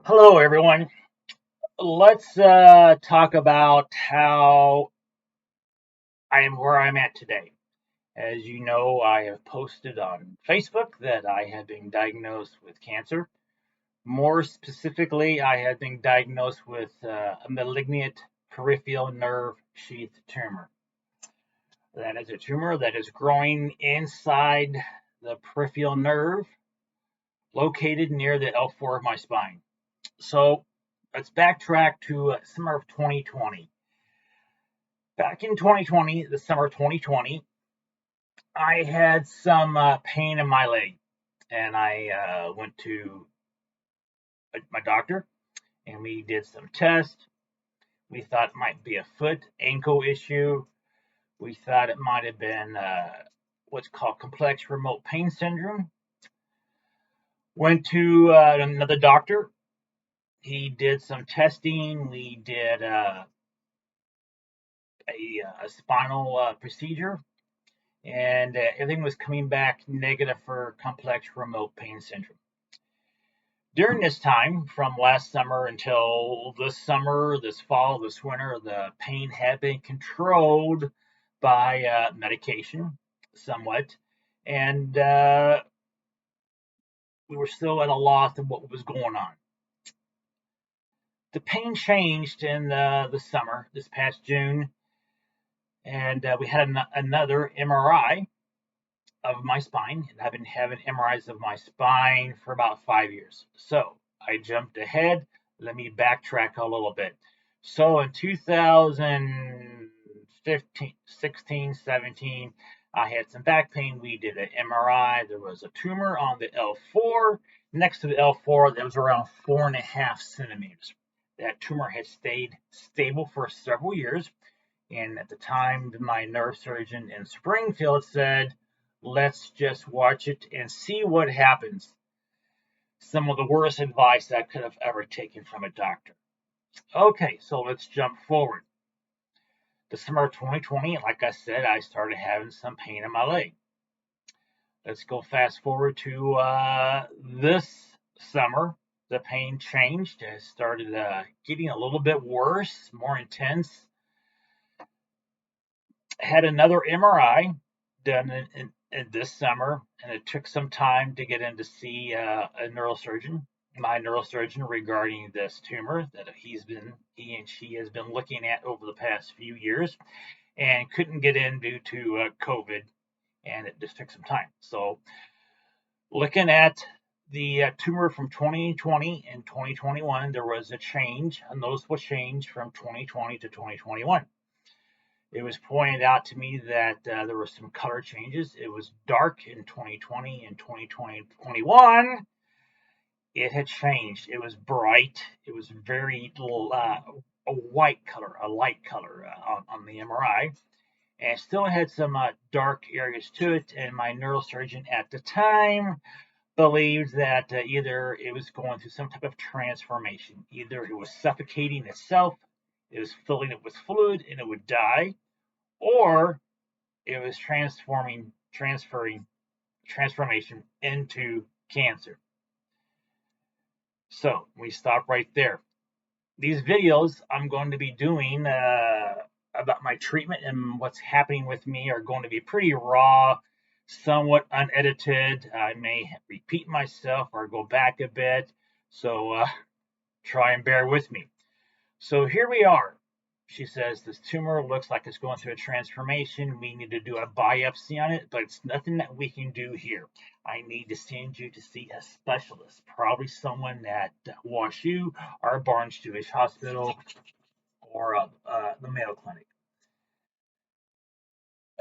Hello, everyone. Let's talk about how I am where I'm at today. As you know, I have posted on Facebook that I have been diagnosed with cancer. More specifically, I have been diagnosed with a malignant peripheral nerve sheath tumor. That is a tumor that is growing inside the peripheral nerve located near the L4 of my spine. So let's backtrack to summer of 2020. Back in 2020, the summer of 2020, I had some pain in my leg, and I went to my doctor, and we did some tests. We thought it might be a foot ankle issue. We thought it might have been what's called complex remote pain syndrome. Went to another doctor. He did some testing. We did a spinal procedure, and everything was coming back negative for complex remote pain syndrome. During this time, from last summer until this summer, this fall, this winter, the pain had been controlled by medication somewhat, and we were still at a loss of what was going on. The pain changed in the summer, this past June, and we had another MRI of my spine. And I've been having MRIs of my spine for about 5 years. So I jumped ahead. Let me backtrack a little bit. So in 2015, 16, 17, I had some back pain. We did an MRI. There was a tumor on the L4. Next to the L4, that was around 4.5 centimeters. That tumor had stayed stable for several years. And at the time, my neurosurgeon in Springfield said, let's just watch it and see what happens. Some of the worst advice I could have ever taken from a doctor. Okay, so let's jump forward. The summer of 2020, like I said, I started having some pain in my leg. Let's go fast forward to this summer. The pain changed. It started getting a little bit worse, more intense. Had another MRI done in this summer, and it took some time to get in to see my neurosurgeon, regarding this tumor that he and she has been looking at over the past few years, and couldn't get in due to COVID, and it just took some time. So, looking at the tumor from 2020 and 2021, there was a noticeable change from 2020 to 2021. It was pointed out to me that there were some color changes. It was dark in 2020 and 2021. It had changed. It was bright. It was very a white color, a light color on the MRI, and it still had some dark areas to it. And my neurosurgeon at the time believed that either it was going through some type of transformation, either it was suffocating itself, it was filling it with fluid, and it would die, or it was transformation into cancer. So we stop right there. These videos I'm going to be doing about my treatment and what's happening with me are going to be pretty raw, somewhat unedited. I may repeat myself or go back a bit, so try and bear with me. So here we are. She says this tumor looks like it's going through a transformation. We need to do a biopsy on it, but it's nothing that we can do here. I need to send you to see a specialist, probably someone at WashU or Barnes Jewish Hospital or the Mayo Clinic.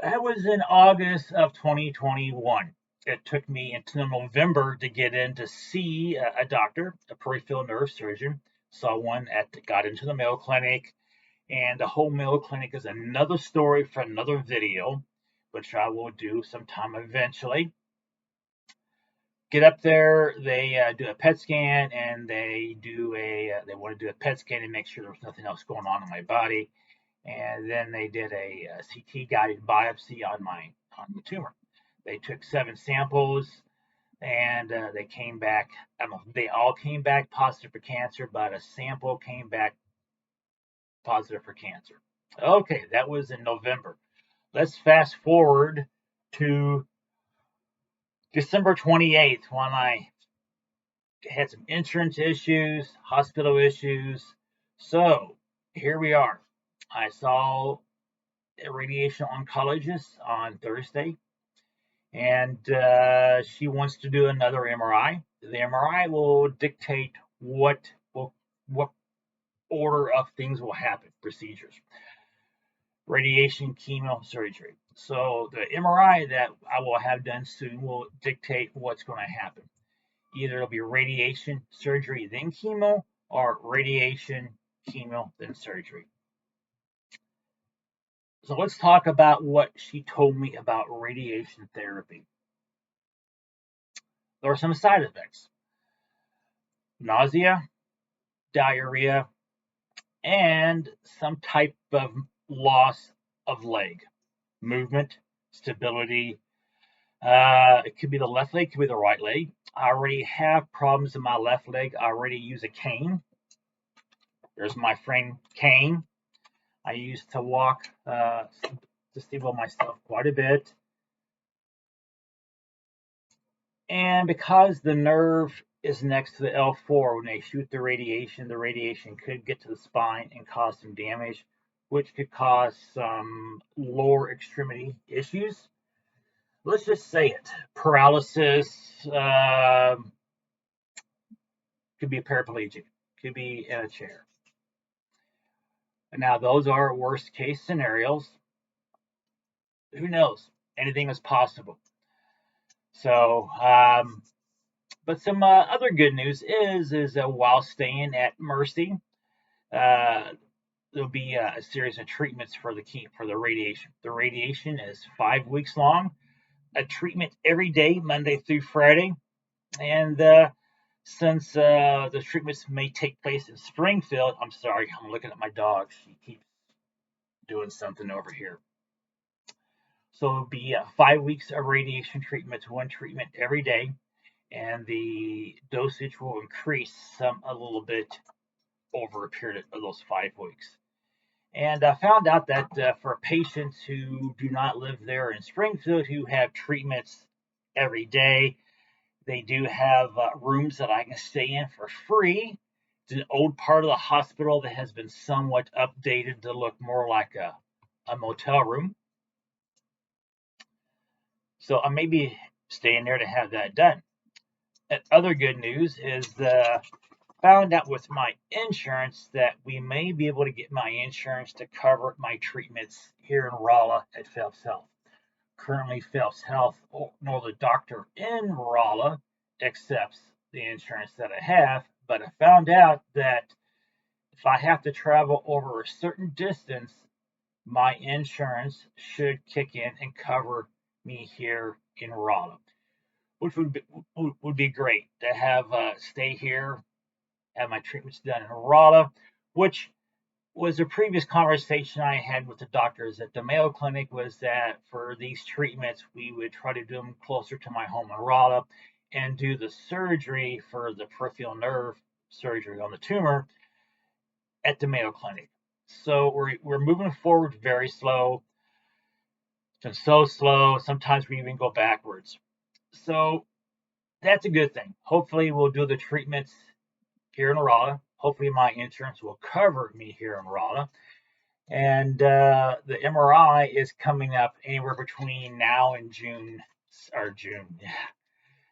That was in August of 2021. It took me until November to get in to see a doctor, a peripheral nerve surgeon. Saw one got into the Mayo Clinic, and the whole Mayo Clinic is another story for another video, which I will do sometime eventually. Get up there, they do a PET scan, and they want to do a PET scan and make sure there's nothing else going on in my body. And then they did a CT guided biopsy on the tumor. They took 7 samples. and they came back. I don't know if they all came back positive for cancer, but a sample came back positive for cancer. Okay, that was in November. Let's fast forward to December 28th when I had some insurance issues, hospital issues. So here we are. I saw a radiation oncologist on Thursday, and she wants to do another MRI. The MRI will dictate what order of things will happen, procedures, radiation, chemo, surgery. So the MRI that I will have done soon will dictate what's going to happen. Either it'll be radiation, surgery, then chemo, or radiation, chemo, then surgery. So let's talk about what she told me about radiation therapy. There are some side effects: nausea, diarrhea, and some type of loss of leg, movement, stability. It could be the left leg, it could be the right leg. I already have problems in my left leg. I already use a cane. There's my friend Cane. I used to walk to stable myself quite a bit. And because the nerve is next to the L4, when they shoot the radiation could get to the spine and cause some damage, which could cause some lower extremity issues. Let's just say it: paralysis, could be paraplegic, could be in a chair. Now, those are worst case scenarios. Who knows? Anything is possible. So, but some other good news is that while staying at Mercy, uh, there'll be a series of treatments for the radiation. The radiation is 5 weeks long, a treatment every day, Monday through Friday, and since the treatments may take place in Springfield, I'm sorry, I'm looking at my dog. She keeps doing something over here. So it'll be 5 weeks of radiation treatments, one treatment every day, and the dosage will increase a little bit over a period of those 5 weeks. And I found out that for patients who do not live there in Springfield, who have treatments every day, they do have rooms that I can stay in for free. It's an old part of the hospital that has been somewhat updated to look more like a motel room. So I may be staying there to have that done. And other good news is found out with my insurance that we may be able to get my insurance to cover my treatments here in Rolla at Phelps Health. Currently, Phelps Health, nor the doctor in Rolla, accepts the insurance that I have, but I found out that if I have to travel over a certain distance, my insurance should kick in and cover me here in Rolla, which would be great to have stay here, have my treatments done in Rolla, which was a previous conversation I had with the doctors at the Mayo Clinic, was that for these treatments, we would try to do them closer to my home in Rolla and do the surgery for the peripheral nerve surgery on the tumor at the Mayo Clinic. So we're moving forward very slow. It's been so slow. Sometimes we even go backwards. So that's a good thing. Hopefully, we'll do the treatments here in Rolla. Hopefully, my insurance will cover me here in Rolla. And the MRI is coming up anywhere between now and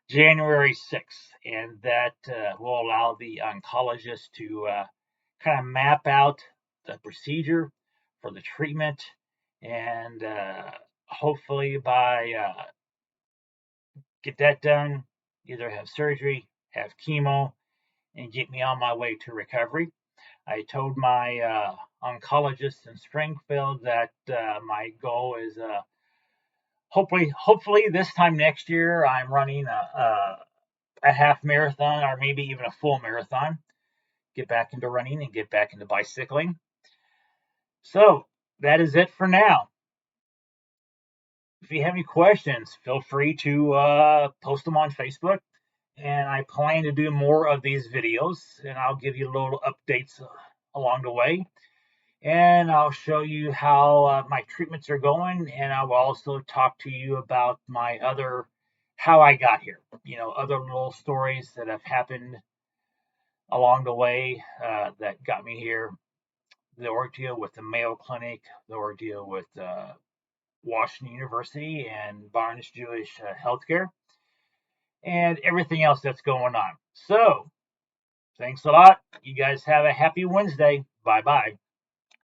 January 6th. And that will allow the oncologist to kind of map out the procedure for the treatment. And hopefully, by get that done, either have surgery, have chemo, and get me on my way to recovery. I told my oncologist in Springfield that my goal is hopefully this time next year I'm running a half marathon or maybe even a full marathon. Get back into running and get back into bicycling. So that is it for now. if you have any questions, feel free to post them on Facebook. And I plan to do more of these videos, and I'll give you little updates along the way. And I'll show you how my treatments are going, and I will also talk to you about my other how I got here. Other little stories that have happened along the way that got me here. The ordeal with the Mayo Clinic, the ordeal with Washington University and Barnes Jewish Healthcare, and everything else that's going on. So, thanks a lot. You guys have a happy Wednesday. Bye bye.